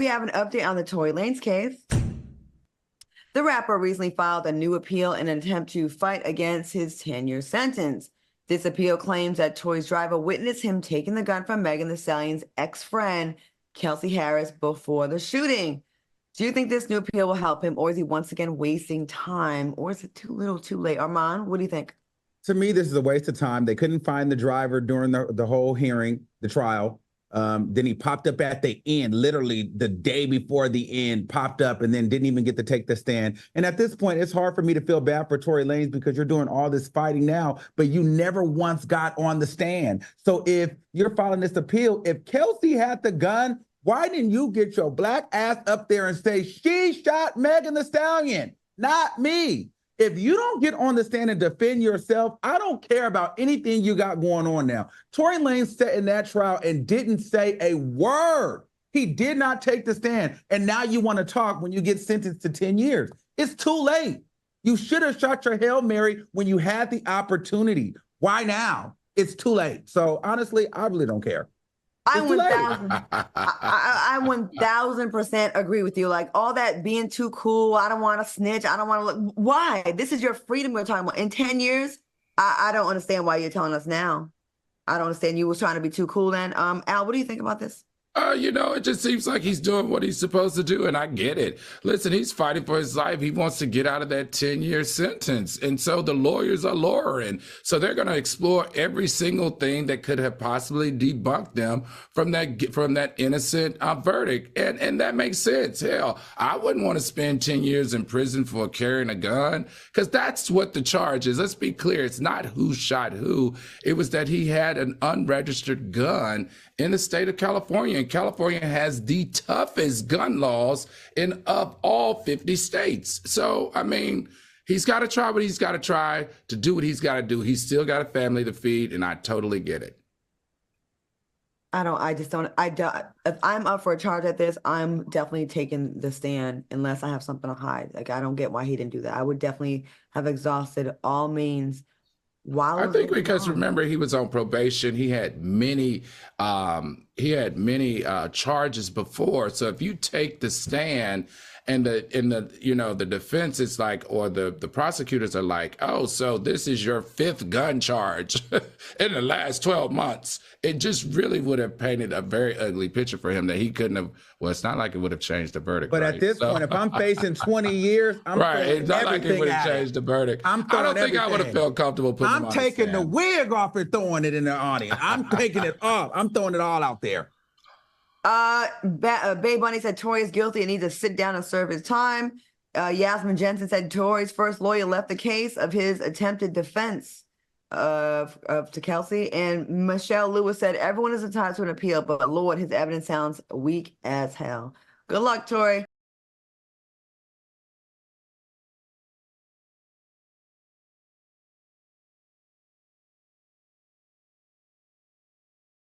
We have an update on the Tory Lanez case. The rapper recently filed a new appeal in an attempt to fight against his 10-year sentence. This appeal claims that Tory's driver witnessed him taking the gun from Megan Thee Stallion's ex-friend, Kelsey Harris, before the shooting. Do you think this new appeal will help him, or is he once again wasting time, or is it too little too late? Armand, what do you think? To me, this is a waste of time. They couldn't find the driver during the whole hearing, the trial. Then he popped up at the end, literally the day before the end, popped up and then didn't even get to take the stand. And at this point, it's hard for me to feel bad for Tory Lanez because you're doing all this fighting now, but you never once got on the stand. So if you're filing this appeal, if Kelsey had the gun, why didn't you get your black ass up there and say, she shot Megan Thee Stallion, not me? If you don't get on the stand and defend yourself, I don't care about anything you got going on now. Tory Lanez sat in that trial and didn't say a word. He did not take the stand. And now you want to talk when you get sentenced to 10 years. It's too late. You should have shot your Hail Mary when you had the opportunity. Why now? It's too late. So honestly, I really don't care. I 1000% agree with you. Like all that being too cool. I don't want to snitch. I don't want to look. Why? This is your freedom we're talking about. In 10 years, I don't understand why you're telling us now. I don't understand. You was trying to be too cool then. Al, what do you think about this? It just seems like he's doing what he's supposed to do, and I get it. Listen, he's fighting for his life. He wants to get out of that 10-year sentence, and so the lawyers are lawyering. So they're going to explore every single thing that could have possibly debunked them from that innocent verdict, and that makes sense. Hell, I wouldn't want to spend 10 years in prison for carrying a gun, because that's what the charge is. Let's be clear. It's not who shot who. It was that he had an unregistered gun in the state of California. And California has the toughest gun laws of all 50 states. So, I mean, he's got to try what he's got to try to do what he's got to do. He's still got a family to feed, and I totally get it. If I'm up for a charge at this, I'm definitely taking the stand unless I have something to hide. Like, I don't get why he didn't do that. I would definitely have exhausted all means. I think because remember, he was on probation. He had many charges before. So if you take the stand and the defense is like, or the prosecutors are like, oh, so this is your 5th gun charge in the last 12 months. It just really would have painted a very ugly picture for him that he couldn't have. Well, it's not like it would have changed the verdict. But right? At this point, if I'm facing 20 years, I'm right. It's not like it would have changed the verdict. I don't think I would have felt comfortable putting him on the stand. I'm taking the wig off and throwing it in the audience. I'm taking it off. I'm throwing it all out there. Bay Bunny said Tory is guilty and needs to sit down and serve his time. Yasmin Jensen said Tory's first lawyer left the case of his attempted defense to Kelsey. And Michelle Lewis said everyone is entitled to an appeal, but Lord, his evidence sounds weak as hell. Good luck, Tory.